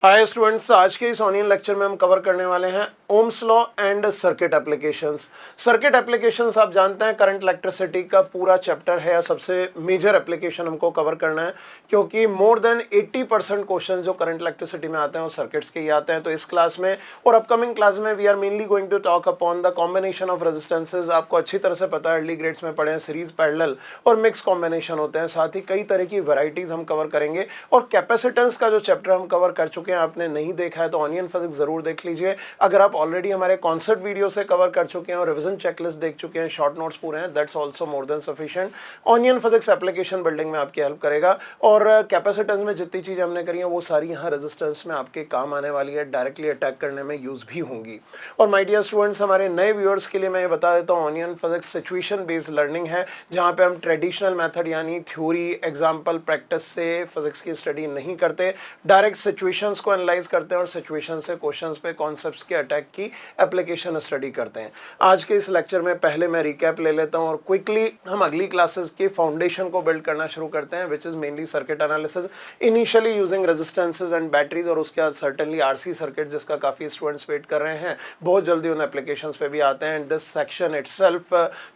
Hi students, आज के इस ऑनलाइन लेक्चर में हम कवर करने वाले हैं ohms law and circuit applications. Circuit applications आप जानते हैं करंट इलेक्ट्रिसिटी का पूरा चैप्टर है या सबसे मेजर एप्लीकेशन हमको कवर करना है, क्योंकि मोर देन 80% क्वेश्चन जो करंट इलेक्ट्रिसिटी में आते हैं वो सर्किट्स के ही आते हैं। तो इस क्लास में और अपकमिंग क्लास में we are mainly going to talk upon the combination of resistances. आपको अच्छी तरह से पता है, अर्ली ग्रेड्स में पढ़े हैं, सीरीज, पैरेलल और मिक्स कॉम्बिनेशन होते हैं। साथ ही कई तरह की वैरायटीज हम कवर करेंगे और कैपेसिटेंस का जो चैप्टर हम कवर कर चुके हैं, आपने नहीं देखा है तो ऑनियन फिजिक्स जरूर देख लीजिए। अगर आप ऑलरेडी हमारे कॉन्सेप्ट वीडियो से कवर कर चुके हैं और रिवीजन चेकलिस्ट देख चुके हैं, शॉर्ट नोट्स पूरे हैं, that's also more than sufficient. Onion physics application building में आपकी हेल्प करेगा और कैपेसिटेंस में जितनी चीजें हमने करी हैं वो सारी यहाँ रेजिस्टेंस में आपके काम आने वाली है, डायरेक्टली अटैक करने में यूज भी होंगी। और माय डियर स्टूडेंट्स, हमारे नए व्यूअर्स के लिए मैं ये बता देता हूँ, onion physics situation based learning है, जहाँ पे हम ट्रेडिशनल मेथड यानी थ्योरी, एग्जाम्पल, प्रैक्टिस से फिजिक्स की स्टडी नहीं करते, डायरेक्ट सिचुएशंस को एनालाइज करते हैं और सिचुएशन से क्वेश्चंस पे, कॉन्सेप्ट्स के अटैक की एप्लीकेशन स्टडी करते हैं। आज के इस लेक्चर में पहले मैं रिकैप ले लेता हूं और क्विकली हम अगली क्लासेस के फाउंडेशन को बिल्ड करना शुरू करते हैं, which is mainly circuit analysis, initially using resistances and batteries, और उसके बाद सर्टेनली आरसी सर्किट, जिसका काफी स्टूडेंट्स वेट कर रहे हैं, बहुत जल्दी उन एप्लीकेशंस पे भी आते हैं। And this section itself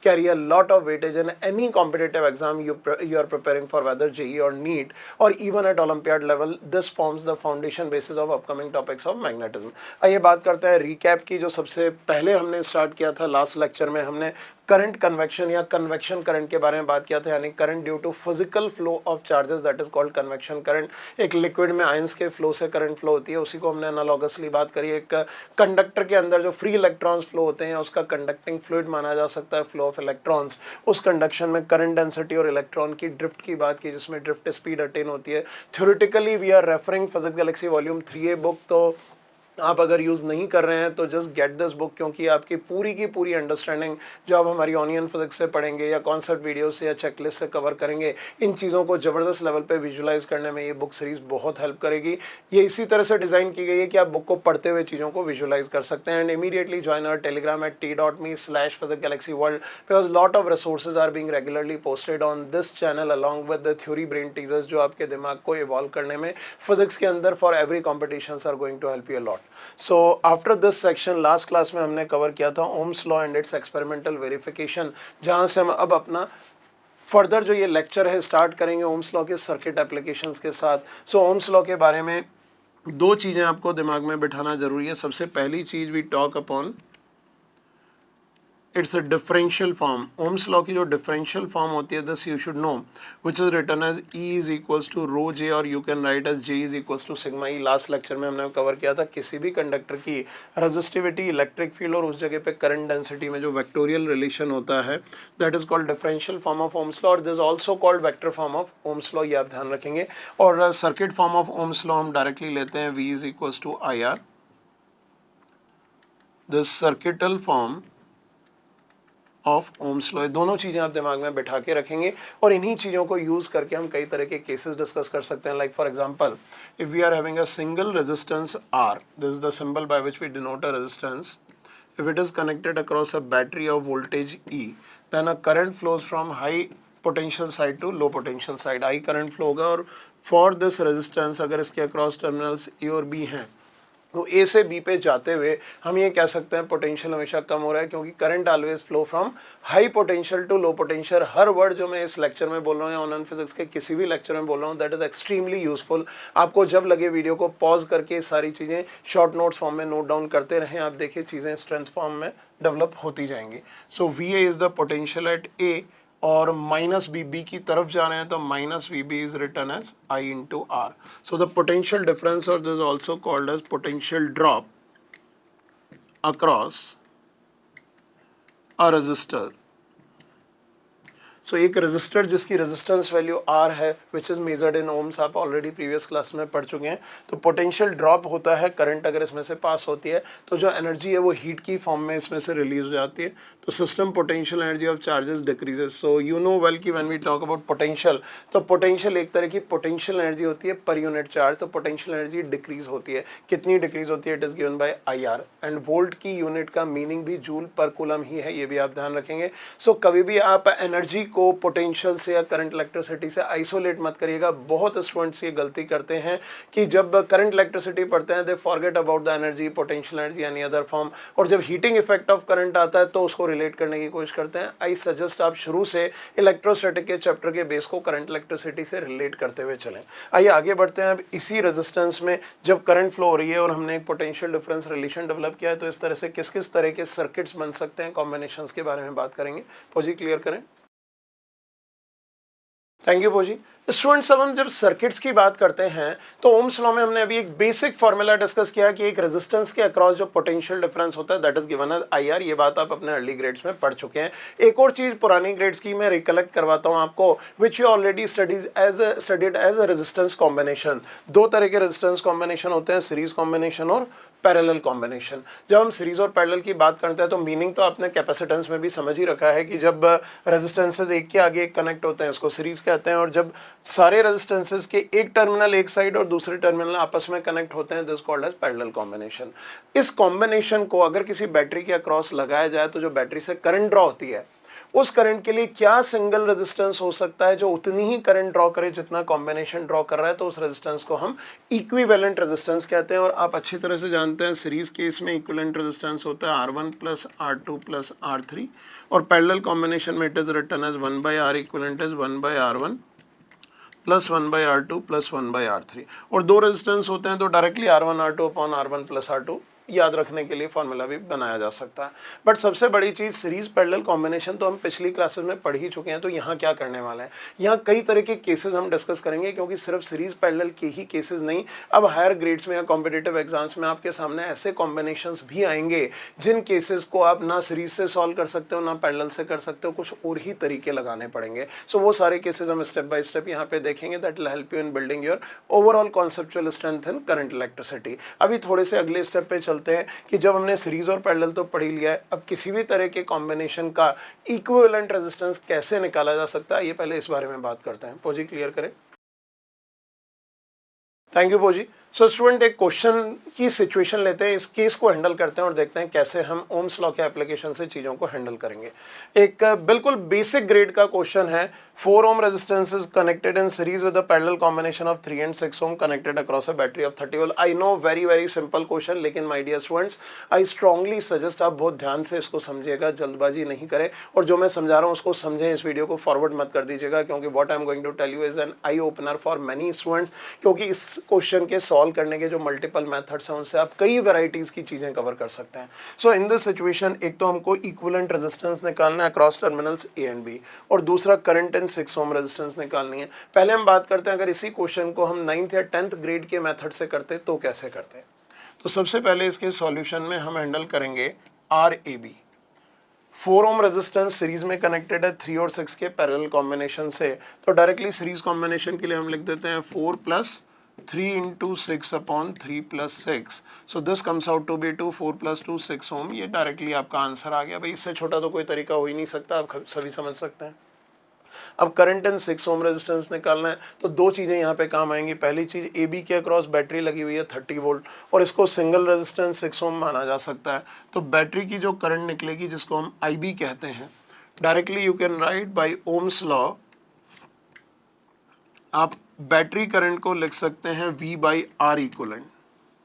carry a lot of weightage in any competitive exam you are preparing for, whether JEE or NEET or even at Olympiad level. This forms the foundation basis of upcoming topics of magnetism. आइए बात करते हैं recap की। जो सबसे पहले हमने start किया था लास्ट लेक्चर में, हमने करंट कन्वेक्शन या कन्वेक्शन करंट के बारे में बात किया था, यानी current due to physical flow of charges, that is called convection current. एक लिक्विड में आयंस के फ्लो से करंट फ्लो होती है, उसी को हमने एनालॉगसली बात करी। एक कंडक्टर के अंदर जो फ्री इलेक्ट्रॉन्स फ्लो होते हैं उसका कंडक्टिंग फ्लूइड माना जा सकता है, फ्लो ऑफ इलेक्ट्रॉन्स। उस कंडक्शन में करंट डेंसिटी और इलेक्ट्रॉन की ड्रिफ्ट की बात की, जिसमें ड्रिफ्ट स्पीड अटेन होती है। Theoretically we are referring physics galaxy volume 3A book, तो आप अगर यूज़ नहीं कर रहे हैं तो जस्ट गेट दिस बुक, क्योंकि आपकी पूरी की पूरी अंडरस्टैंडिंग जो आप हमारी ऑनियन फिजिक्स से पढ़ेंगे या कॉन्सेप्ट वीडियो से या चेकलिस्ट से कवर करेंगे, इन चीज़ों को ज़बरदस्त लेवल पे विजुलाइज करने में ये बुक सीरीज़ बहुत हेल्प करेगी। ये इसी तरह से डिज़ाइन की गई है कि आप बुक को पढ़ते हुए चीज़ों को विजुलाइज कर सकते हैं। And immediately join our Telegram at t.me/physicgalaxyworld, because lot of resources are being regularly posted on this channel along with the theory brain teasers, जो आपके दिमाग को इवॉल्व करने में फिजिक्स के अंदर for every competition are going to help you a lot. So after this section, last class में हमने कवर किया था Ohm's law and its experimental verification, जहां से हम अब अपना फर्दर जो ये लेक्चर है स्टार्ट करेंगे ओम्स लॉ के सर्किट एप्लीकेशंस के साथ। सो ओम्स लॉ के बारे में दो चीज़ें आपको दिमाग में बिठाना जरूरी है। सबसे पहली चीज़, we talk upon it's a differential form. Ohm's law की जो डिफरेंशियल फॉर्म होती है, this you should know, which is written as E is equals to rho J, और you can write as J is equals to sigma E। Last lecture में हमने cover किया था किसी भी कंडक्टर की रेजिस्टिविटी, इलेक्ट्रिक फील्ड और उस जगह पे करंट डेंसिटी में जो वेक्टोरियल रिलेशन होता है, that is called differential form of Ohm's law, और this also called vector form of Ohm's law, ये आप ध्यान रखेंगे। और circuit form of Ohm's law हम डायरेक्टली लेते हैं, V is equals to IR। This circuital form of Ohm's law, दोनों चीज़ें आप दिमाग में बैठा के रखेंगे और इन्हीं चीज़ों को यूज़ करके हम कई तरह के केसेस डिस्कस कर सकते हैं। Like for example, if we are having a single resistance R, this is the symbol by which we denote a resistance, if it is connected across a battery of voltage E, then a current flows from high potential side to low potential side। I current flow होगा, और for this resistance अगर इसके across terminals A और B हैं, तो A से B पे जाते हुए हम ये कह सकते हैं पोटेंशियल हमेशा कम हो रहा है, क्योंकि current always flow from high potential to low potential. हर वर्ड जो मैं इस लेक्चर में बोल रहा हूँ या ऑनलाइन फिजिक्स के किसी भी लेक्चर में बोल रहा हूँ, दैट इज एक्सट्रीमली यूजफुल। आपको जब लगे वीडियो को पॉज करके सारी चीज़ें शॉर्ट नोट्स फॉर्म में नोट डाउन करते रहें, आप देखिए चीज़ें स्ट्रेंथ फॉर्म में डेवलप होती जाएंगी। So VA is the potential at A, और माइनस बी की तरफ जा रहे हैं तो minus VB is return as I into R। So the potential difference, और this also called as potential drop across a resistor. So एक resistor जिसकी रेजिस्टेंस वैल्यू R है, which is measured in ohms, आप already previous class में पढ़ चुके हैं। तो पोटेंशियल ड्रॉप होता है, करंट अगर इसमें से पास होती है तो जो एनर्जी है वो हीट की फॉर्म में इसमें से रिलीज हो जाती है, तो system potential energy of charges decreases. So you know well कि when we talk about potential, तो पोटेंशियल एक तरह की पोटेंशियल एनर्जी होती है पर यूनिट चार्ज, तो पोटेंशियल एनर्जी डिक्रीज होती है। कितनी डिक्रीज होती है? It is given by IR, and volt की यूनिट का मीनिंग भी जूल पर कूलम ही है, ये भी आप ध्यान रखेंगे। सो कभी भी आप एनर्जी को पोटेंशियल से या करंट इलेक्ट्रिसिटी से आइसोलेट मत करिएगा। बहुत स्टूडेंट्स ये गलती करते हैं कि जब करंट इलेक्ट्रिसिटी पढ़ते हैं they forget about the energy, potential energy, any other form, और जब हीटिंग इफेक्ट ऑफ करंट आता है तो उसको रिलेट करने की कोशिश करते हैं। आई सजेस्ट आप शुरू से इलेक्ट्रोस्टैटिक के चैप्टर के बेस को करंट इलेक्ट्रिसिटी से रिलेट करते हुए चलें। आइए आगे बढ़ते हैं। अब इसी रेजिस्टेंस में जब करंट फ्लो हो रही है और हमने एक पोटेंशियल डिफरेंस रिलेशन डेवलप किया है तो इस तरह से किस किस तरह के सर्किट्स बन सकते हैं, कॉम्बिनेशंस के बारे में बात करेंगे। फौजी क्लियर करें। थैंक यू फौजी। स्टूडेंट्स, अब हम जब सर्किट्स की बात करते हैं तो ओम्स लॉ में हमने अभी एक बेसिक फॉर्मूला डिस्कस किया कि एक रेजिस्टेंस के अक्रॉस जो पोटेंशियल डिफरेंस होता है that is given as IR। ये बात आप अपने अर्ली ग्रेड्स में पढ़ चुके हैं। एक और चीज पुरानी ग्रेड्स की मैं रिकलेक्ट करवाता हूं आपको, which you already studied as a resistance combination. दो तरह के रेजिस्टेंस कॉम्बिनेशन होते हैं, सीरीज कॉम्बिनेशन और पैरेलल कॉम्बिनेशन। जब हम सीरीज और पैरेलल की बात करते हैं तो मीनिंग तो आपने कैपेसिटेंस में भी समझ ही रखा है कि जब रेजिस्टेंसेज एक के आगे एक कनेक्ट होते हैं उसको सीरीज कहते हैं, और जब सारे रेजिस्टेंसेज के एक टर्मिनल एक साइड और दूसरे टर्मिनल आपस में कनेक्ट होते हैं this called as parallel combination. इस कॉम्बिनेशन को अगर किसी बैटरी के अक्रॉस लगाया जाए तो जो बैटरी से करंट ड्रॉ होती है उस करंट के लिए क्या सिंगल रेजिस्टेंस हो सकता है जो उतनी ही करंट ड्रॉ करे जितना कॉम्बिनेशन ड्रॉ कर रहा है, तो उस रेजिस्टेंस को हम इक्विवेलेंट रेजिस्टेंस कहते हैं। और आप अच्छी तरह से जानते हैं सीरीज केस में इक्विवेलेंट रेजिस्टेंस होता है R1 plus R2 plus R3, और पैरेलल कॉम्बिनेशन में it is written as 1/R equivalent is 1/R1 plus 1/R2 plus 1/R3। और दो रेजिस्टेंस होते हैं तो directly R1 R2 upon R1 plus R2 याद रखने के लिए फॉर्मूला भी बनाया जा सकता है। बट सबसे बड़ी चीज़ सीरीज पैरेलल कॉम्बिनेशन तो हम पिछली क्लासेस में पढ़ ही चुके हैं, तो यहाँ क्या करने वाले हैं, यहाँ कई तरह के केसेस हम डिस्कस करेंगे, क्योंकि सिर्फ सीरीज पैरेलल के ही केसेस नहीं, अब हायर ग्रेड्स में या कॉम्पिटिटिव एग्जाम्स में आपके सामने ऐसे कॉम्बिनेशंस भी आएंगे जिन केसेस को आप ना सीरीज से सॉल्व कर सकते हो ना पैरेलल से कर सकते हो, कुछ और ही तरीके लगाने पड़ेंगे। सो वो सारे केसेस हम स्टेप बाय स्टेप यहाँ पे देखेंगे, that will help you in building your overall conceptual strength in current electricity. अभी थोड़े से अगले स्टेप पे चलते हैं कि जब हमने सीरीज और पैरेलल तो पढ़ ही लिया है, अब किसी भी तरह के कॉम्बिनेशन का इक्विवेलेंट रेजिस्टेंस कैसे निकाला जा सकता है ये पहले इस बारे में बात करते हैं। फौजी क्लियर करें। थैंक यू फौजी। सो स्टूडेंट, एक क्वेश्चन की सिचुएशन लेते हैं, इस केस को हैंडल करते हैं और देखते हैं कैसे हम ओम्स लॉ के एप्लीकेशन से चीज़ों को हैंडल करेंगे। एक बिल्कुल बेसिक ग्रेड का क्वेश्चन है, 4 ohm resistance is connected in series with a parallel combination of 3 and 6 ohm connected across a battery of 30 volt. I know very simple question, लेकिन my dear students I strongly suggest आप बहुत ध्यान से इसको समझिएगा, जल्दबाजी नहीं करें, और जो मैं समझा रहा हूँ उसको समझें, इस वीडियो को फॉरवर्ड मत कर दीजिएगा, क्योंकि what I am going to tell you is an eye opener for many students. क्योंकि इस क्वेश्चन के सॉल्व करने के जो मल्टीपल मेथड्स हैं उनसे आप कई वैरायटीज की चीजें कवर कर सकते हैं। सो इन दिस सिचुएशन एक तो हमको इक्विवेलेंट रेजिस्टेंस निकालना है across terminals A and B, और दूसरा करंट इन 6 ओम रेजिस्टेंस निकालनी है। पहले हम बात करते हैं अगर इसी क्वेश्चन को हम 9th या 10th ग्रेड के मेथड से करते तो कैसे करते। तो सबसे पहले इसके सॉल्यूशन में हम हैंडल करेंगे RAB। 4 ओम रेजिस्टेंस सीरीज में कनेक्टेड है 3 और 6 के पैरेलल कॉम्बिनेशन से, तो डायरेक्टली सीरीज कॉम्बिनेशन के लिए हम लिख देते हैं 4 + 3 into 6 upon 3 + 6, so this comes out to be 2, 4 + 2 6 ओम। ये डायरेक्टली आपका आंसर आ गया। भाई इससे छोटा तो कोई तरीका हो ही नहीं सकता, आप सभी समझ सकते हैं। अब करंट इन 6 ओम रेजिस्टेंस निकालना है तो दो चीज़ें यहाँ पे काम आएंगी। पहली चीज़ AB के अक्रॉस बैटरी लगी हुई है 30 वोल्ट, और इसको सिंगल रेजिस्टेंस 6 ओम माना जा सकता है, तो बैटरी की जो करंट निकलेगी जिसको हम IB कहते हैं, directly you can right by Ohm's law आप बैटरी करंट को लिख सकते हैं V/R इक्वलेंट।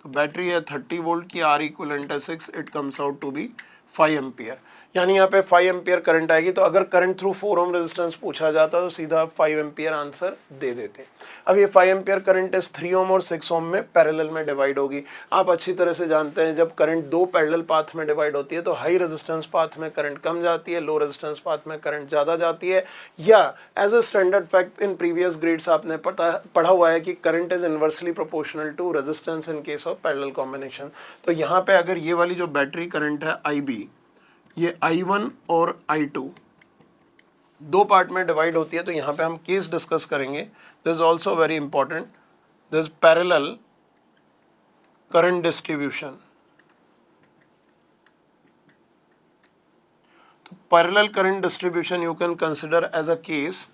तो बैटरी है 30 वोल्ट की, R इक्वलेंट है 6, it comes out to be 5 ampere. यानी यहाँ पे 5 एम्पियर करंट आएगी, तो अगर करंट थ्रू 4 ओम रेजिस्टेंस पूछा जाता तो सीधा 5 एम्पियर आंसर दे देते। अब ये 5 एम्पियर करंट इस 3 ओम और 6 ओम में पैरेलल में डिवाइड होगी। आप अच्छी तरह से जानते हैं जब करंट दो पैरेलल पाथ में डिवाइड होती है तो हाई रेजिस्टेंस पाथ में करंट कम जाती है, लो रेजिस्टेंस पाथ में करंट ज़्यादा जाती है, या as a standard fact in previous grades आपने पढ़ा हुआ है कि current is inversely proportional to resistance in case of parallel combination. तो यहाँ पे अगर ये वाली जो बैटरी करंट है IB, ये I1 और I2 दो पार्ट में डिवाइड होती है, तो यहाँ पे हम केस डिस्कस करेंगे। This is also very important, this is parallel current distribution. तो parallel current distribution you can consider as a case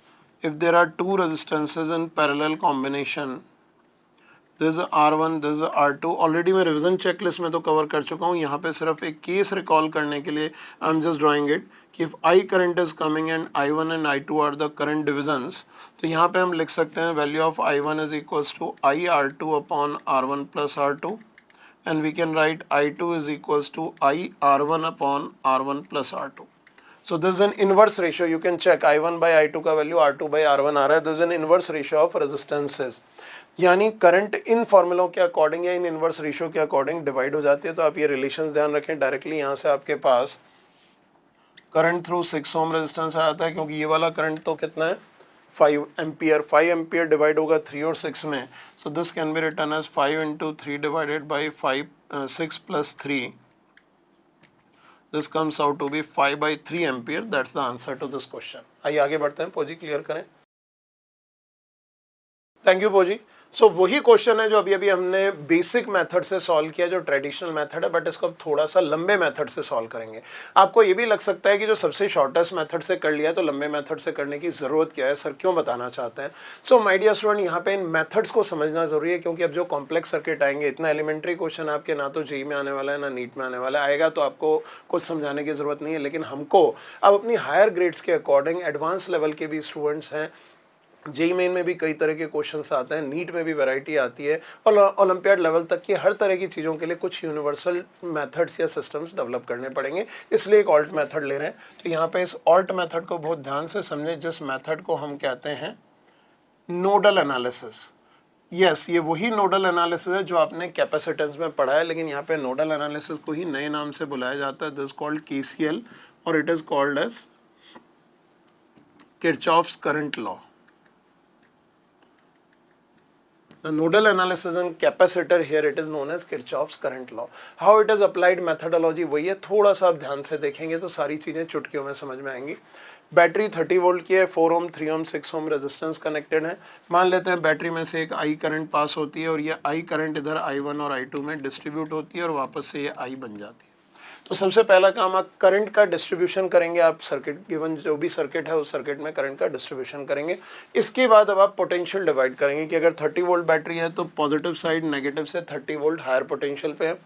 if there are two resistances in parallel combination this R1, this R2। Already मैं revision checklist में तो cover कर चुका हूँ, यहाँ पे सिर्फ एक केस रिकॉल करने के लिए I am just drawing it कि if I current is coming and I1 and I2 are the current divisions, तो यहाँ पे हम लिख सकते हैं value of I1 is equals to I R2 upon R1 plus R2, and we can write I2 is equals to I R1 upon R1 plus R2. So this is an inverse ratio. You can check I1 by I2 का value R2 by R1 आ रहा है. This is an inverse ratio of resistances. यानी current in फॉर्मूलों के according या इन inverse ratio के according divide हो जाती है. तो आप ये रिलेशंस ध्यान रखें. डायरेक्टली यहाँ से आपके पास करंट थ्रू 6 ओम रेजिस्टेंस आ जाता है, क्योंकि ये वाला करंट तो कितना है 5 एम्पियर. 5 एम्पियर डिवाइड होगा 3 और 6 में. So this can be written as 5 into 3 divided by 6 plus 3. This comes out to be 5/3 ampere. That's the answer to this question. आइए आगे बढ़ते हैं. पोजी क्लियर करें. थैंक यू पोजी. सो वही क्वेश्चन है जो अभी अभी हमने बेसिक मेथड से सॉल्व किया, जो ट्रेडिशनल मेथड है, बट इसको अब थोड़ा सा लंबे मेथड से सॉल्व करेंगे. आपको ये भी लग सकता है कि जो सबसे शॉर्टेस्ट मेथड से कर लिया तो लंबे मेथड से करने की ज़रूरत क्या है सर, क्यों बताना चाहते हैं. सो माय डियर स्टूडेंट, यहाँ पे इन मेथड्स को समझना ज़रूरी है, क्योंकि अब जो कॉम्प्लेक्स सर्किट आएंगे, इतना एलिमेंट्री क्वेश्चन आपके ना तो जेईई में आने वाला है ना नीट में आने वाला है. आएगा तो आपको कुछ समझाने की ज़रूरत नहीं है, लेकिन हमको अब अपनी हायर ग्रेड्स के अकॉर्डिंग एडवांस लेवल के भी स्टूडेंट्स हैं. जेईई मेन में भी कई तरह के क्वेश्चंस आते हैं, नीट में भी वैरायटी आती है, और ओलंपियाड लेवल तक की हर तरह की चीज़ों के लिए कुछ यूनिवर्सल मेथड्स या सिस्टम्स डेवलप करने पड़ेंगे. इसलिए एक ऑल्ट मेथड ले रहे हैं. तो यहाँ पे इस ऑल्ट मेथड को बहुत ध्यान से समझें, जिस मेथड को हम कहते हैं नोडल एनालिसिस. यस, ये वही नोडल एनालिसिस है जो आपने कैपेसिटेंस में पढ़ा है, लेकिन यहाँ पे नोडल एनालिसिस को ही नए नाम से बुलाया जाता है. दिस कॉल्ड KCL और it is called as Kirchhoff's current law. The nodal analysis and capacitor here it is known as Kirchhoff's current law. How it is applied methodology वही है. थोड़ा सा आप ध्यान से देखेंगे तो सारी चीज़ें चुटकियों में समझ में आएंगी. बैटरी 30 वोल्ट की है, 4 ओम 3 ओम 6 ओम रेजिस्टेंस कनेक्टेड है. मान लेते हैं बैटरी में से एक I करंट पास होती है, और ये I करंट इधर I1 और I2 में डिस्ट्रीब्यूट होती है और वापस से ये I बन जाती है. तो सबसे पहला काम आप करंट का डिस्ट्रीब्यूशन करेंगे. आप सर्किट गिवन जो भी सर्किट है उस सर्किट में करंट का डिस्ट्रीब्यूशन करेंगे. इसके बाद अब आप पोटेंशियल डिवाइड करेंगे कि अगर 30 वोल्ट बैटरी है तो पॉजिटिव साइड नेगेटिव से 30 वोल्ट हायर पोटेंशियल पे है.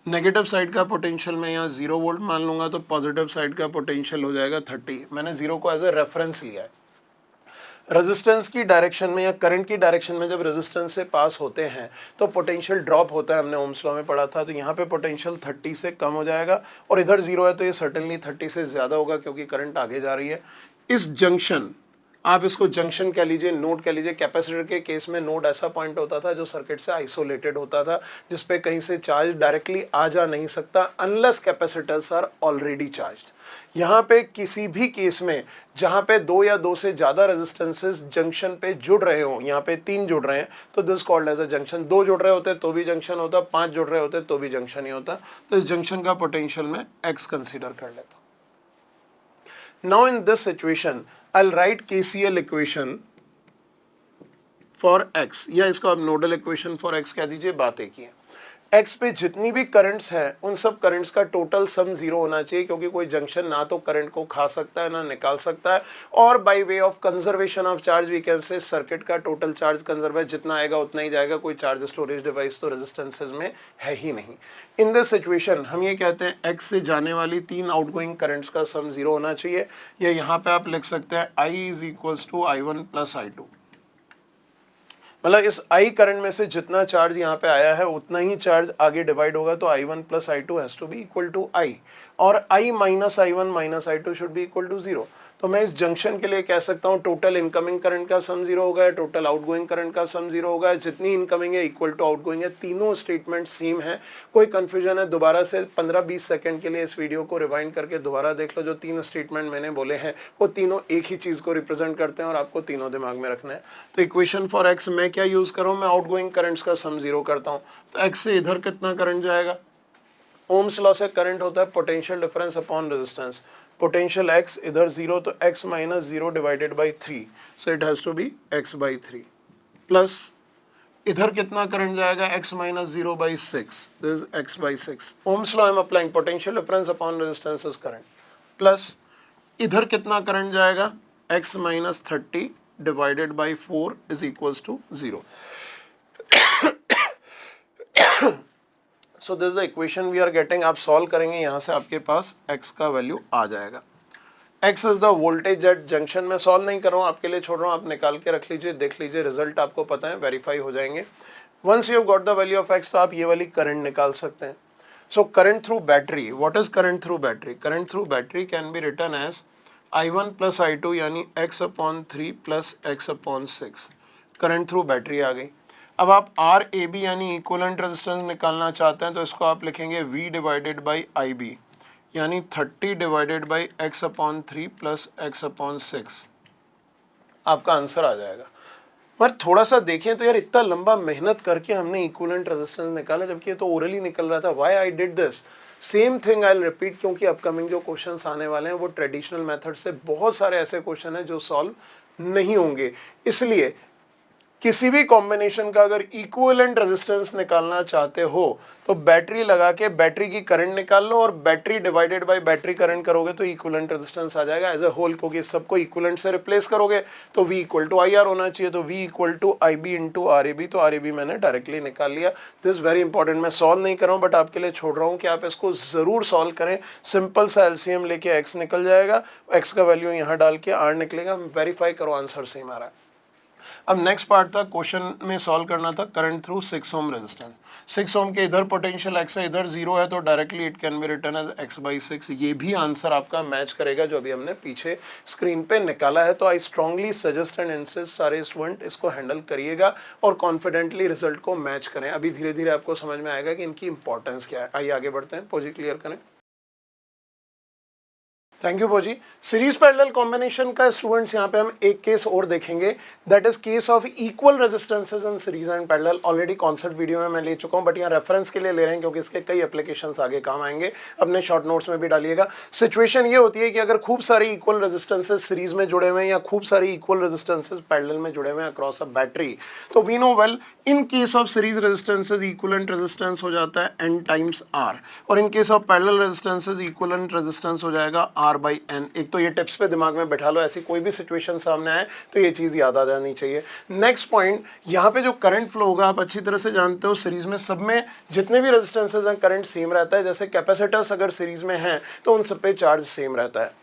नेगेटिव साइड का पोटेंशियल मैं यहाँ 0 वोल्ट मान लूँगा, तो पॉजिटिव साइड का पोटेंशियल हो जाएगा 30. मैंने 0 को एज ए रेफरेंस लिया है. रेजिस्टेंस की डायरेक्शन में या करंट की डायरेक्शन में जब रेजिस्टेंस से पास होते हैं तो पोटेंशियल ड्रॉप होता है. हमने ओम्स लॉ में पढ़ा था. तो यहाँ पे पोटेंशियल 30 से कम हो जाएगा, और इधर 0 है तो ये सर्टेनली 30 से ज़्यादा होगा, क्योंकि करंट आगे जा रही है. इस जंक्शन, आप इसको जंक्शन कह लीजिए, नोड कह लीजिए. कैपेसिटर के केस में नोड ऐसा पॉइंट होता था जो सर्किट से आइसोलेटेड होता था, जिसपे कहीं से चार्ज डायरेक्टली आ जा नहीं सकता unless capacitors are already charged. यहाँ पे किसी भी केस में जहाँ पे 2 या 2 से ज़्यादा रेजिस्टेंसेस जंक्शन पे जुड़ रहे हों, यहाँ पे 3 जुड़ रहे हैं तो this called as a junction. 2 जुड़ रहे होते तो भी जंक्शन होता, 5 जुड़ रहे होते तो भी जंक्शन ही होता. तो इस जंक्शन का पोटेंशियल मैं x कंसीडर कर लेता हूँ. Now in this situation, I'll write KCL equation for x, या इसको आप नोडल इक्वेशन फॉर x कह दीजिए. बात एक ही है. x पे जितनी भी करंट्स हैं उन सब करंट्स का टोटल सम 0 होना चाहिए, क्योंकि कोई जंक्शन ना तो करंट को खा सकता है ना निकाल सकता है. और by way of conservation of charge we can say circuit का टोटल चार्ज कंजर्व है, जितना आएगा उतना ही जाएगा. कोई चार्ज स्टोरेज डिवाइस तो रेजिस्टेंसेज में है ही नहीं. इन दिस सिचुएशन हम ये कहते हैं x से जाने वाली 3 आउटगोइंग करंट्स का सम 0 होना चाहिए. या यहाँ पे आप लिख सकते हैं I is equals to I1 plus I2. मतलब इस I करंट में से जितना चार्ज यहाँ पे आया है उतना ही चार्ज आगे डिवाइड होगा. तो I1 plus I2 has to be equal to I, और I minus I1 minus I2 should be equal to 0. तो मैं इस जंक्शन के लिए कह सकता हूँ टोटल इनकमिंग करंट का सम 0 होगा, टोटल आउटगोइंग करंट का सम 0 होगा. जितनी इनकमिंग है इक्वल टू आउटगोइंग है. तीनों स्टेटमेंट सेम है. कोई कन्फ्यूजन है दोबारा से 15-20 सेकंड के लिए इस वीडियो को रिवाइंड करके दोबारा देख लो. जो 3 स्टेटमेंट मैंने बोले हैं वो तीनों एक ही चीज़ को रिप्रेजेंट करते हैं और आपको तीनों दिमाग में रखना है. तो इक्वेशन फॉर एक्स मैं क्या यूज़ कर रहा हूँ, मैं आउटगोइंग करंट्स का सम 0 करता हूँ. तो एक्स से इधर कितना करंट जाएगा. ओम्स लॉ से करंट होता है potential difference upon resistance. Potential x इधर 0 तो x minus 0 divided by 3. So it has to be x by 3 plus इधर कितना करंट जाएगा x minus 0 by 6. This is x by 6. Ohm's law I am applying potential difference upon resistance is current. Plus इधर कितना current जाएगा x minus 30 divided by 4 is equals to 0. So this the equation we are getting, आप solve करेंगे, यहाँ से आपके पास x का value आ जाएगा। x is the voltage at junction, में सॉल्व नहीं कर रहा हूँ, आपके लिए छोड़ रहा हूँ, आप निकाल के रख लीजिए, देख लीजिए, रिजल्ट आपको पता है, वेरीफाई हो जाएंगे। Once you got the value of x, तो आप ये वाली करंट निकाल सकते हैं। So current through battery, what is current through battery? Current through battery can be written as I1 plus I2 यानी x/3 plus x/6। Current through battery आ गई। अब आप RAB यानी इक्विवेलेंट रेजिस्टेंस निकालना चाहते हैं, तो इसको आप लिखेंगे V डिवाइडेड बाई IB यानी 30 divided by x/3 plus x/6। आपका आंसर आ जाएगा। पर थोड़ा सा देखें तो यार, इतना लंबा मेहनत करके हमने इक्विवेलेंट रेजिस्टेंस निकाला, जबकि ये तो ओरली निकल रहा था। Why I did this? Same thing I will repeat, क्योंकि अपकमिंग जो क्वेश्चंस आने वाले हैं वो ट्रेडिशनल मेथड से बहुत सारे ऐसे क्वेश्चन हैं जो सॉल्व नहीं होंगे। इसलिए किसी भी कॉम्बिनेशन का अगर इक्विवेलेंट रेजिस्टेंस निकालना चाहते हो तो बैटरी लगा के बैटरी की करंट निकाल लो, और battery divided by battery current करोगे तो इक्विवेलेंट रेजिस्टेंस आ जाएगा एज ए होल, क्योंकि सबको इक्विवेलेंट से रिप्लेस करोगे तो V इक्वल टू IR होना चाहिए, तो V equal to IB into RAB, तो RAB मैंने डायरेक्टली निकाल लिया। दिस वेरी इंपॉर्टेंट, मैं सॉल्व नहीं कर रहा हूँ बट आपके लिए छोड़ रहा हूँ कि आप इसको ज़रूर सॉल्व करें। सिंपल सा LCM लेके x निकल जाएगा, x का वैल्यू यहाँ डाल के R निकलेगा, वेरीफाई करो आंसर सेम आ रहा है। अब नेक्स्ट पार्ट था, क्वेश्चन में सॉल्व करना था current through 6 ohm resistance. 6 ohm के इधर पोटेंशियल x है, इधर 0 है, तो directly it can be written as x/6। ये भी आंसर आपका मैच करेगा जो अभी हमने पीछे स्क्रीन पे निकाला है। तो आई स्ट्रांगली सजेस्ट एंड इंसिस्ट सारे स्टूडेंट इसको हैंडल करिएगा और कॉन्फिडेंटली रिजल्ट को मैच करें। अभी धीरे धीरे आपको समझ में आएगा कि इनकी इंपॉर्टेंस क्या है। आइए आगे बढ़ते हैं, पोजी क्लियर करें। Thank you Bhoji. Series parallel combination का स्टूडेंट्स यहाँ पे हम एक केस और देखेंगे, that is case of equal resistances in series and parallel. Already concept video में मैं ले चुका हूँ बट यहाँ रेफरेंस के लिए ले रहे हैं क्योंकि इसके कई एप्लीकेशंस आगे काम आएंगे, अपने शॉर्ट नोट्स में भी डालिएगा। सिचुएशन ये होती है कि अगर खूब सारे इक्वल रेजिस्टेंसेज सीरीज में जुड़े हुए हैं या खूब सारे इक्वल रेजिस्टेंसेज पैरेलल में जुड़े हुए हैं अक्रॉस अ बैटरी, तो we know well in case of series resistances equivalent resistance हो जाता है N टाइम्स R, और in case of parallel resistances equivalent resistance हो जाएगा R/N। एक तो ये टिप्स पे दिमाग में बैठा लो, ऐसी कोई भी सिचुएशन सामने आए तो ये चीज़ याद आ जानी चाहिए। नेक्स्ट पॉइंट, यहाँ पे जो करंट फ्लो होगा आप अच्छी तरह से जानते हो, सीरीज में सब में जितने भी रेजिस्टेंसेज हैं करंट सेम रहता है। जैसे कैपेसिटर्स अगर सीरीज में हैं तो उन सब पे चार्ज सेम रहता है।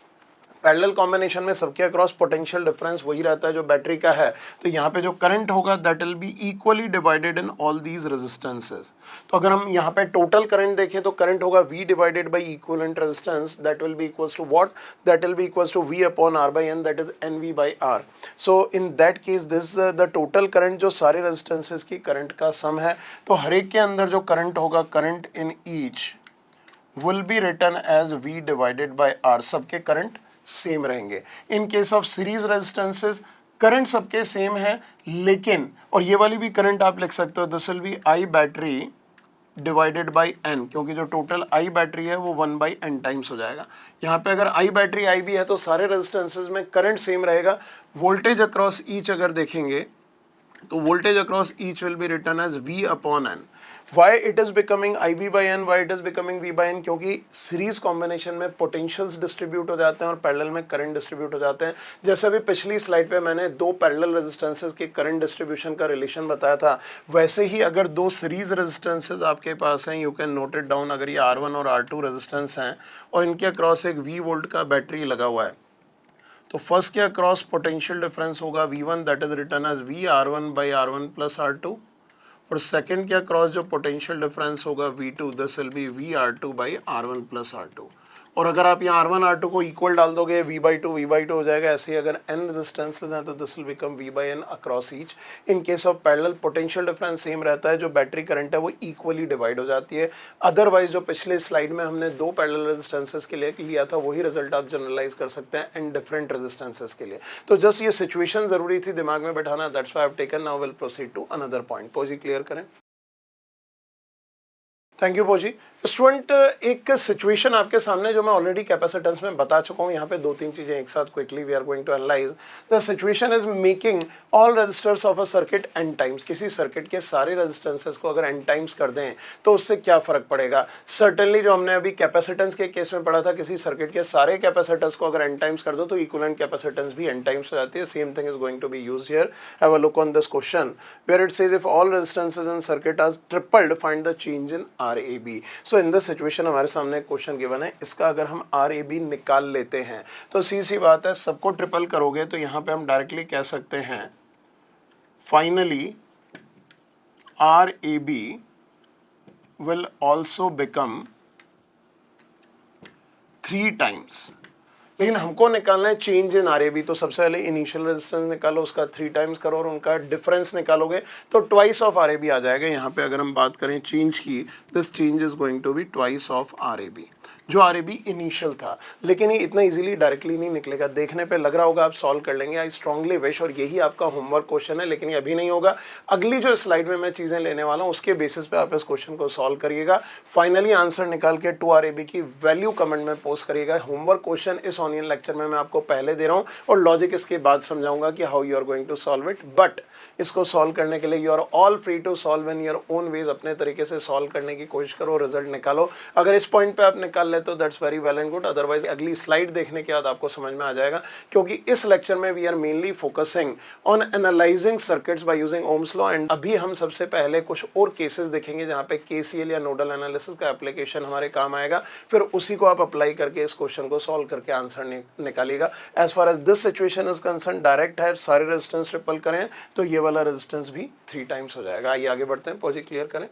पैरेलल कॉम्बिनेशन में सबके अक्रॉस पोटेंशियल डिफरेंस वही रहता है जो बैटरी का है, तो यहाँ पे जो करंट होगा that will be equally divided in all these resistances. तो अगर हम यहाँ पे टोटल करंट देखें तो करंट होगा V divided by equivalent resistance, that will be equals to what? That will be equals to V upon R/N, that is NV/R। So in that case this the total current जो सारे resistances की current का सम है, तो हर एक के अंदर जो करंट होगा, current in each will be written as V divided by R। सबके करंट सेम रहेंगे। In case of series resistances current सबके सेम है, लेकिन और ये वाली भी करंट आप लिख सकते हो, this will be I battery divided by N, क्योंकि जो टोटल I बैटरी है वो 1/N टाइम्स हो जाएगा। यहाँ पे अगर I बैटरी IB है तो सारे रेजिस्टेंसेस में करंट सेम रहेगा। वोल्टेज अक्रॉस ईच अगर देखेंगे तो voltage across each will be written as V upon N। Why it is becoming IB/N, why it is becoming V/N? क्योंकि सीरीज कॉम्बिनेशन में पोटेंशियल्स डिस्ट्रीब्यूट हो जाते हैं और पैरेलल में करंट डिस्ट्रीब्यूट हो जाते हैं। जैसे अभी पिछली स्लाइड पे मैंने दो पैरेलल रेजिस्टेंसेस के करंट डिस्ट्रीब्यूशन का रिलेशन बताया था, वैसे ही अगर दो सीरीज रेजिस्टेंसेस आपके पास हैं, you can note it down. अगर ये R1 और R2 रेजिस्टेंस हैं और इनके अक्रॉस एक V वोल्ट का बैटरी लगा हुआ है, तो फर्स्ट के अक्रॉस पोटेंशियल डिफरेंस होगा V1, that is written as V R1/R1 plus R2, और सेकंड के अक्रॉस जो पोटेंशियल डिफरेंस होगा V2, this will be V R2/R1 plus R2। और अगर आप यहाँ R1 R2 को इक्वल डाल दोगे V/2 हो जाएगा। ऐसे ही अगर N रेजिस्टेंसेज हैं तो this will become V/N across each. In case of parallel potential difference same रहता है, जो बैटरी करंट है वो इक्वली डिवाइड हो जाती है। अदरवाइज जो पिछले स्लाइड में हमने दो पैरेलल रेजिस्टेंसेज के लिए लिया था वही रिजल्ट आप जनरलाइज कर सकते हैं इन डिफरेंट रेजिस्टेंसेज के लिए। तो जस्ट ये सिचुएशन जरूरी थी दिमाग में बैठाना, that's why I have taken. Now will proceed to another point. पोजी क्लियर करें। थैंक यू पोजी। स्टूडेंट, एक सिचुएशन आपके सामने जो मैं ऑलरेडी कैपेसिटेंस में बता चुका हूँ, यहाँ पे दो तीन चीजें एक साथ quickly we are going to analyse. The situation is making all resistors of a circuit n times. किसी सर्किट के सारे रेजिस्टेंसेस को अगर एन टाइम्स कर दें तो उससे क्या फर्क पड़ेगा। सर्टेनली जो हमने अभी कैपेसिटेंस के केस में पढ़ा था, किसी सर्किट के सारे कैपेसिटर्स को अगर एन टाइम्स कर दो तो इक्विवेलेंट कैपेसिटेंस भी एन टाइम्स हो जाती है। Same thing is going to be used here. Have a look on this question where it says if all resistances in circuit are tripled find the change in RAB। So in this situation हमारे सामने question given है, इसका अगर हम RAB निकाल लेते हैं तो सी बात है, सबको ट्रिपल करोगे तो यहां पे हम डायरेक्टली कह सकते हैं finally RAB will also become 3 times। लेकिन हमको निकालना है चेंज इन RAB, तो सबसे पहले इनिशियल रेजिस्टेंस निकालो, उसका 3 टाइम्स करो और उनका डिफरेंस निकालोगे तो ट्वाइस ऑफ RAB आ जाएगा। यहाँ पे अगर हम बात करें चेंज की, this change is going to be twice of RAB। जो RAB इनिशियल था, लेकिन ये इतना इजीली डायरेक्टली नहीं निकलेगा। देखने पे लग रहा होगा आप सॉल्व कर लेंगे, आई स्ट्रांगली विश, और यही आपका होमवर्क क्वेश्चन है, लेकिन ये अभी नहीं होगा। अगली जो स्लाइड में मैं चीज़ें लेने वाला हूँ उसके बेसिस पे आप इस क्वेश्चन को सॉल्व करिएगा। फाइनली आंसर निकाल के 2 RAB की वैल्यू कमेंट में पोस्ट करिएगा। होमवर्क क्वेश्चन इस ऑनियन लेक्चर में मैं आपको पहले दे रहा हूँ और लॉजिक इसके बाद समझाऊंगा कि how you are going to solve it. But इसको सॉल्व करने के लिए you are all free to solve in your own ways. अपने तरीके से सॉल्व करने की कोशिश करो, रिजल्ट निकालो। अगर इस पॉइंट पे आप निकाल ले तो that's very well and good, otherwise अगली स्लाइड देखने के बाद आपको समझ में आ जाएगा, क्योंकि इस लेक्चर में we are mainly focusing on analysing circuits by using Ohm's law. And अभी हम सबसे पहले कुछ और केसेस देखेंगे जहां पे KCL या नोडल एनालिसिस का एप्लीकेशन हमारे काम आएगा, फिर उसी को आप अप्लाई करके इस क्वेश्चन को सॉल्व करके आंसर निकालिएगा। As far as this situation is concerned, direct है, सारे रेजिस्टेंस ट्रिपल करें तो ये वाला रेजिस्टेंस भी 3 टाइम्स हो जाएगा। आइए आगे बढ़ते हैं, पोजी क्लियर करें।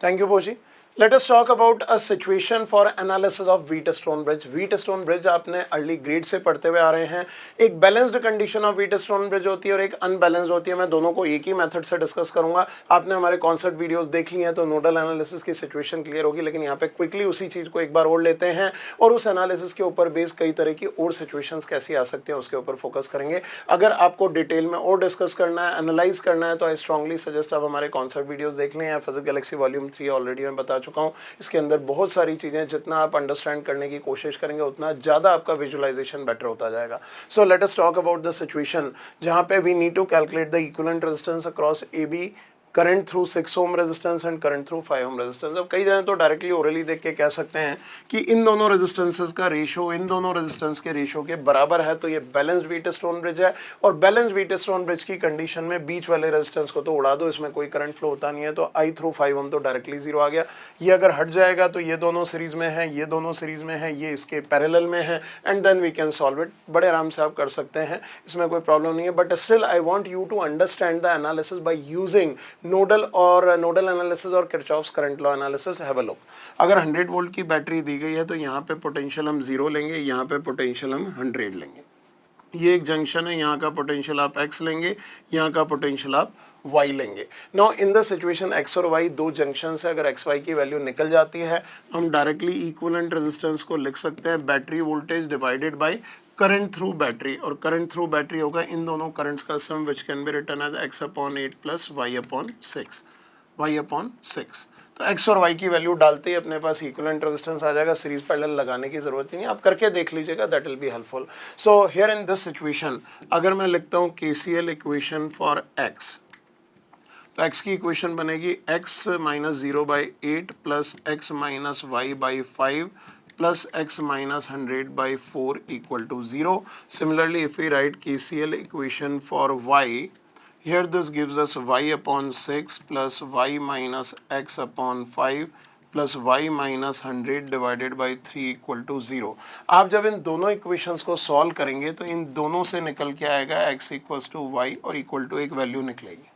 थैंक यू पोजी। Let us talk about a situation for analysis of Wheatstone bridge। Wheatstone bridge आपने अर्ली ग्रेड से पढ़ते हुए आ रहे हैं। एक balanced condition of Wheatstone bridge होती है और एक अनबैलेंस्ड होती है। मैं दोनों को एक ही मेथड से डिस्कस करूंगा। आपने हमारे कॉन्सेप्ट वीडियोस देख लिए हैं तो नोडल एनालिसिस की सिचुएशन क्लियर होगी, लेकिन यहाँ पे क्विकली उसी चीज को एक बार और लेते हैं और उस एनालिसिस के ऊपर बेस कई तरह की और सिचुएशंस कैसी आ सकती हैं उसके ऊपर फोकस करेंगे। अगर आपको डिटेल में और डिस्कस करना है, एनालाइज करना है, तो आई स्ट्रांगली सजेस्ट आप हमारे कॉन्सेप्ट वीडियोस देख लें। फिजिक्स गैलेक्सी वॉल्यूम 3 ऑलरेडी मैं बता चुका हूँ। इसके अंदर बहुत सारी चीजें, जितना आप अंडरस्टैंड करने की कोशिश करेंगे उतना ज्यादा आपका विजुअलाइजेशन बेटर होता जाएगा। So let us talk about the situation जहां पे we need to calculate the equivalent resistance across AB, current through 6 ohm resistance and current through 5 ohm resistance. अब कई जगह तो डायरेक्टली ओरली देख के कह सकते हैं कि इन दोनों रेजिस्टेंसेस का रेशियो इन दोनों रेजिस्टेंस के रेशियो के बराबर है, तो ये बैलेंस्ड व्हीटस्टोन ब्रिज है। और बैलेंस्ड व्हीटस्टोन ब्रिज की कंडीशन में बीच वाले रेजिस्टेंस को तो उड़ा दो, इसमें कोई करंट फ्लो होता नहीं है, तो I थ्रू 5 ओम तो डायरेक्टली 0 आ गया। ये अगर हट जाएगा तो ये दोनों सीरीज में है, ये दोनों सीरीज में है, ये इसके पैरेलल में है, and then we can solve it. बड़े आराम से आप कर सकते हैं, इसमें कोई प्रॉब्लम नहीं है। But still I want you to understand the analysis by using nodal और नोडल एनालिसिस और Kirchhoff's current law analysis. Have a look. अगर 100 वोल्ट की बैटरी दी गई है तो यहाँ पे पोटेंशियल हम 0 लेंगे, यहाँ पे पोटेंशियल हम 100 लेंगे। ये एक जंक्शन है, यहाँ का पोटेंशियल आप x लेंगे, यहाँ का पोटेंशियल आप y लेंगे। Now in the situation x और y दो जंक्शन से अगर xy की वैल्यू निकल जाती है, हम डायरेक्टली इक्विवेलेंट रेजिस्टेंस को लिख सकते हैं battery voltage divided by current through battery, और करंट थ्रू बैटरी होगा इन दोनों करंट्स का sum which can be written as x/8 plus y/6, y/6। तो x और y की वैल्यू डालते ही अपने पास इक्विवेलेंट रेजिस्टेंस आ जाएगा। सीरीज पैरेलल लगाने की जरूरत ही नहीं, आप करके देख लीजिएगा, that will be helpful. So here in this situation अगर मैं लिखता हूँ KCL इक्वेशन फॉर x, तो x की इक्वेशन बनेगी x - 0/8 plus x - y/5 plus x minus 100/4 equal to 0. Similarly, if we write KCL equation for y, here this gives us y/6 plus y minus x/5 plus y minus 100 divided by 3 equal to 0. आप जब इन दोनों equations को solve करेंगे तो इन दोनों से निकल के आएगा x इक्वल्स टू y और इक्वल टू एक वैल्यू निकलेगी।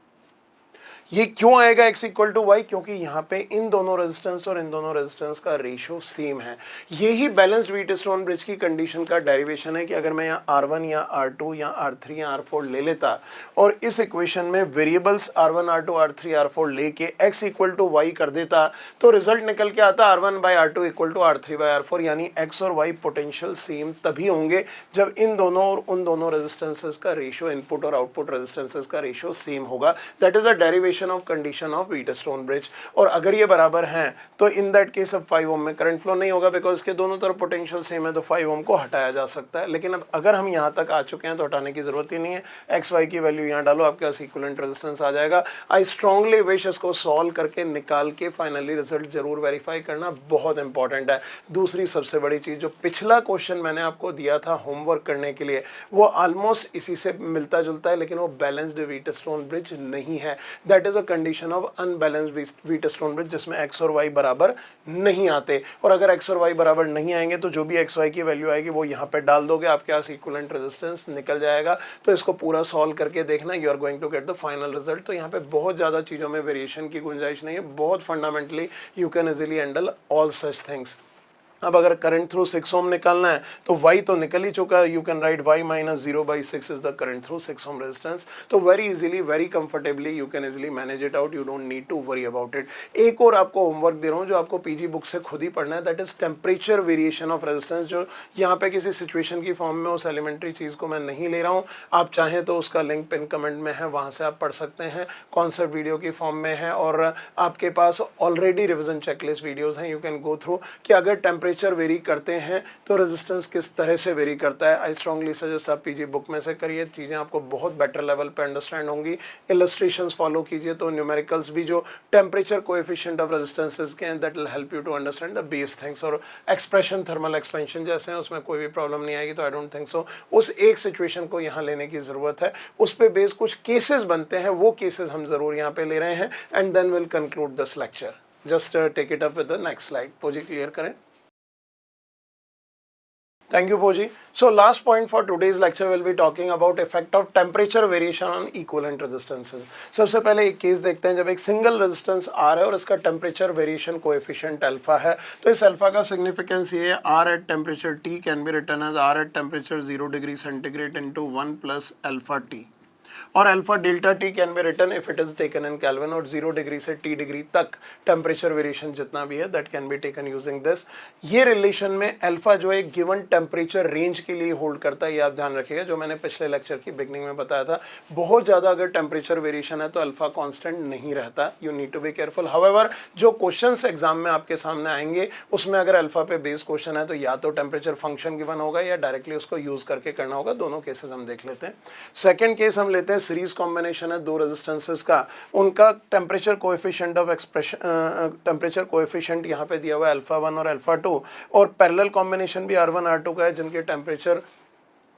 ये क्यों आएगा x इक्वल टू वाई? क्योंकि यहाँ पे इन दोनों रेजिस्टेंस और इन दोनों रेजिस्टेंस का रेशियो सेम है। यही बैलेंस्ड व्हीटस्टोन ब्रिज की कंडीशन का डेरिवेशन है कि अगर मैं यहाँ R1 या R2 या R3 या R4 ले लेता और इस इक्वेशन में variables R1 R2 R3 R4 लेके x इक्वल टू वाई कर देता तो रिजल्ट निकल के आता R1/R2 इक्वल टू R3/R4, यानी x और y पोटेंशियल सेम तभी होंगे जब इन दोनों और उन दोनों रेजिस्टेंसेस का रेशियो, इनपुट और आउटपुट रेजिस्टेंसेस का रेशियो सेम होगा। That is the derivation variation of condition of Wheatstone bridge. और अगर ये बराबर हैं तो इन दैट केस अब 5 ओम में करंट फ्लो नहीं होगा, बिकॉज इसके दोनों तरफ पोटेंशियल सेम है, तो 5 ओम को हटाया जा सकता है। लेकिन अब अगर हम यहाँ तक आ चुके हैं तो हटाने की जरूरत ही नहीं है, एक्स वाई की वैल्यू यहाँ डालो, आपके पास इक्विवेलेंट रेजिस्टेंस आ जाएगा। आई स्ट्रांगली विश इसको सॉल्व करके निकाल के फाइनली रिजल्ट जरूर वेरीफाई करना, बहुत इंपॉर्टेंट है। दूसरी सबसे बड़ी चीज, जो पिछला क्वेश्चन मैंने आपको दिया था होमवर्क करने के लिए, वो ऑलमोस्ट इसी से मिलता जुलता है, लेकिन वो बैलेंस्ड व्हीटस्टोन ब्रिज नहीं है। That is a condition of unbalanced Wheatstone bridge, जिसमें एक्स और वाई बराबर नहीं आते। और अगर एक्स और वाई बराबर नहीं आएंगे तो जो भी एक्स वाई की वैल्यू आएगी वो यहाँ पे डाल दोगे, आपके पास इक्विवेलेंट रेजिस्टेंस निकल जाएगा। तो इसको पूरा सॉल्व करके देखना, you are going to get the final result. तो यहाँ पे बहुत ज़्यादा चीज़ों में वेरिएशन की गुंजाइश नहीं है, बहुत fundamentally you can easily handle all such things. अब अगर करंट थ्रू 6 ओम निकालना है तो y तो निकल ही चुका है, you can write y minus 0/6 is the current through 6 ohm resistance. तो very easily, very comfortably you can easily manage it out, you don't need to worry about it. एक और आपको होमवर्क दे रहा हूँ जो आपको पीजी बुक से खुद ही पढ़ना है, that is temperature variation of resistance. जो यहाँ पे किसी सिचुएशन की फॉर्म में, उस एलिमेंट्री चीज़ को मैं नहीं ले रहा हूँ, आप चाहें तो उसका लिंक पिन कमेंट में है, वहाँ से आप पढ़ सकते हैं। कॉन्सेप्ट वीडियो की फॉर्म में है और आपके पास ऑलरेडी रिविजन चेकलिस्ट वीडियोज़ हैं, यू कैन गो थ्रू कि अगर टेम्परेचर वेरी करते हैं तो रेजिस्टेंस किस तरह से वेरी करता है। आई स्ट्रांगली सजेस्ट आप पीजी बुक में से करिए, चीज़ें आपको बहुत बेटर लेवल पे अंडरस्टैंड होंगी। इलस्ट्रेशंस फॉलो कीजिए, तो न्यूमेरिकल्स भी जो टेम्परेचर कोएफिशिएंट ऑफ रेजिस्टेंसेस के हैं, that will help you to understand the base things. और एक्सप्रेशन थर्मल एक्सपेंशन जैसे हैं उसमें कोई भी प्रॉब्लम नहीं आएगी, तो आई डोंट थिंक सो उस एक सिचुएशन को यहाँ लेने की ज़रूरत है। उस पर बेस कुछ केसेस बनते हैं, वो केसेस हम ज़रूर यहाँ पे ले रहे हैं, and then will conclude this lecture. Just take it up with the next slide. पोजी क्लियर करें। Thank you, Poji. So last point for today's lecture will be talking about effect of temperature variation on equivalent resistances. सबसे पहले एक case देखते हैं, जब एक single resistance R है और इसका टेम्परेचर वेरिएशन कोएफिशिएंट अल्फा है, तो इस अल्फा का सिग्निफिकेंस ये है, R at temperature T can be written as R at temperature 0 degree centigrade into 1 plus alpha T। और alpha delta T can be written if it is taken in kelvin, और 0 degree से T degree तक temperature variation जितना भी है that can be taken using this. ये relation में alpha जो है गिवन टेम्परेचर रेंज के लिए होल्ड करता है, ये आप ध्यान रखिएगा, जो मैंने पिछले लेक्चर की बिगनिंग में बताया था। बहुत ज़्यादा अगर टेम्परेचर वेरिएशन है तो अल्फा कॉन्स्टेंट नहीं रहता, you need to be careful. However जो क्वेश्चंस एग्जाम में आपके सामने आएंगे उसमें अगर अल्फा पे बेस क्वेश्चन है तो या तो टेम्परेचर फंक्शन गिवन होगा या डायरेक्टली उसको यूज करके करना होगा। दोनों केसेस हम देख लेते हैं। सेकेंड केस हम लेते हैं, सीरीज कॉम्बिनेशन है दो रेजिस्टेंसेस का, उनका temperature coefficient of expression, temperature coefficient यहाँ पे दिया हुआ है अल्फा 1 और अल्फा 2, और पैरेलल कॉम्बिनेशन भी R1 R2 का है, जिनके टेम्परेचर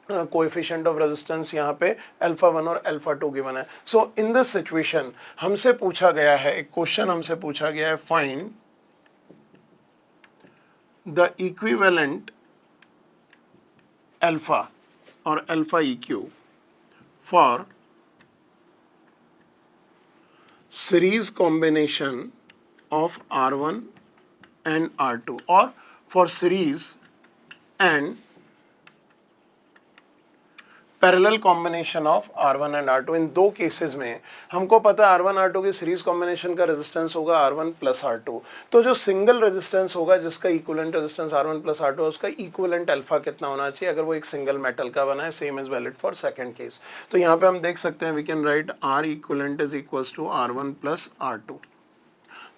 कोएफिशिएंट ऑफ रेजिस्टेंस यहाँ पे अल्फा 1 और अल्फा 2 गिवन है। सो इन दिस सिचुएशन हमसे पूछा गया है, एक क्वेश्चन हमसे पूछा गया है, फाइंड द इक्विवेलेंट अल्फा और alpha EQ for series combination of R1 and R2, or for series and parallel combination of R1 and R2। इन दो केसेस में हमको पता है R1 R2 के सीरीज कॉम्बिनेशन का रेजिस्टेंस होगा R1 प्लस R2, तो जो सिंगल रेजिस्टेंस होगा जिसका equivalent resistance R1 plus R2 है, उसका इक्विवेलेंट अल्फा कितना होना चाहिए अगर वो एक सिंगल मेटल का बना है। Same is valid for second case. तो यहाँ पे हम देख सकते हैं, we can write R equivalent is equals to R1 plus R2।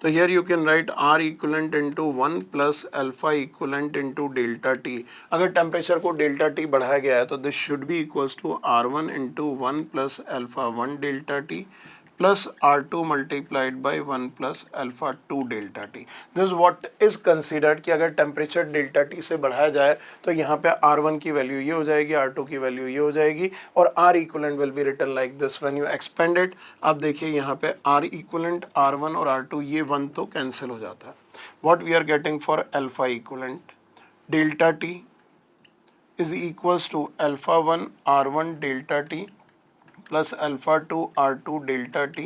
तो here you can write R equivalent into 1 plus alpha equivalent into delta T। अगर टेम्परेचर को डेल्टा T बढ़ाया गया है तो this should be equals to R1 into 1 plus alpha 1 delta T plus R2 multiplied by 1 plus alpha 2 delta T। This what is considered कि अगर temperature delta T से बढ़ाया जाए तो यहाँ पे R1 की वैल्यू ये हो जाएगी, R2 की वैल्यू ये हो जाएगी, और R equivalent will be written like this when you expand it। आप देखिए यहाँ पे R equivalent R1 और R2 ये 1 तो कैंसिल हो जाता है। What we are getting for alpha equivalent, delta T is equals to alpha 1 R1 delta T plus alpha 2 R2 delta T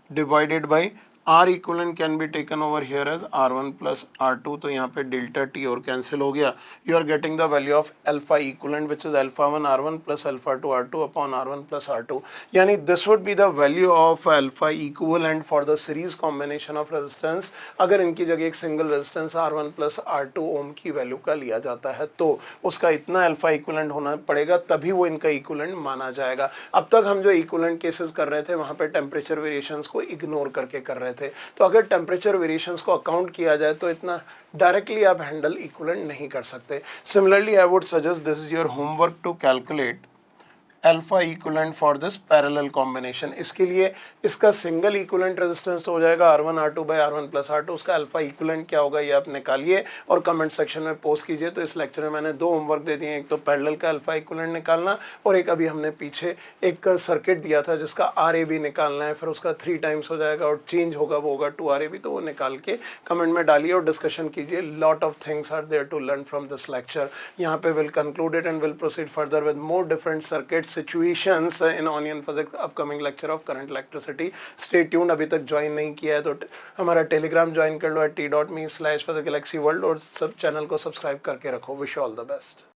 divided by R equivalent can be taken over here as R1 plus R2, तो यहाँ पे delta T और cancel हो गया. You are getting the value of alpha equivalent which is alpha 1 R1 plus alpha 2 R2 upon R1 plus R2. यानी this would be the value of alpha equivalent for the series combination of resistance. अगर इनकी जगह एक single resistance R1 plus R2 ओम की value का लिया जाता है तो उसका इतना अल्फा इक्वलेंट होना पड़ेगा, तभी वो इनका इक्वलेंट माना जाएगा. अब तक हम जो इक्वलेंट केसेस कर रहे थे वहाँ पे टेम्परेचर वेरिएशंस को इग्नोर करके कर रहे थे. तो अगर टेम्परेचर वेरिएशंस को अकाउंट किया जाए तो इतना डायरेक्टली आप हैंडल इक्वलेंट नहीं कर सकते. Similarly I would suggest this is your homework to calculate alpha equivalent for this parallel combination. इसके लिए इसका सिंगल इक्वलेंट रेजिस्टेंस तो हो जाएगा R1 R2 by R1 plus R2. उसका अल्फा इक्वलेंट क्या होगा ये आप निकालिए और कमेंट सेक्शन में पोस्ट कीजिए. तो इस लेक्चर में मैंने दो होमवर्क दे दिए, एक तो पैरेलल का अल्फा इक्वलेंट निकालना और एक अभी हमने पीछे एक सर्किट दिया था जिसका RAB निकालना है. फिर उसका 3 टाइम्स हो जाएगा और चेंज होगा वो होगा 2RAB. तो वो निकाल के कमेंट में डालिए और डिस्कशन कीजिए. Lot of things are there to learn from this lecture. यहाँ पे will conclude it and will proceed further with more different circuit situations in onion physics upcoming lecture of current electricity. Stay tuned. अभी तक join नहीं किया है तो हमारा Telegram join कर लो at t.me/physicalxcworld और सब चैनल को सब्सक्राइब करके रखो. Wish all the best.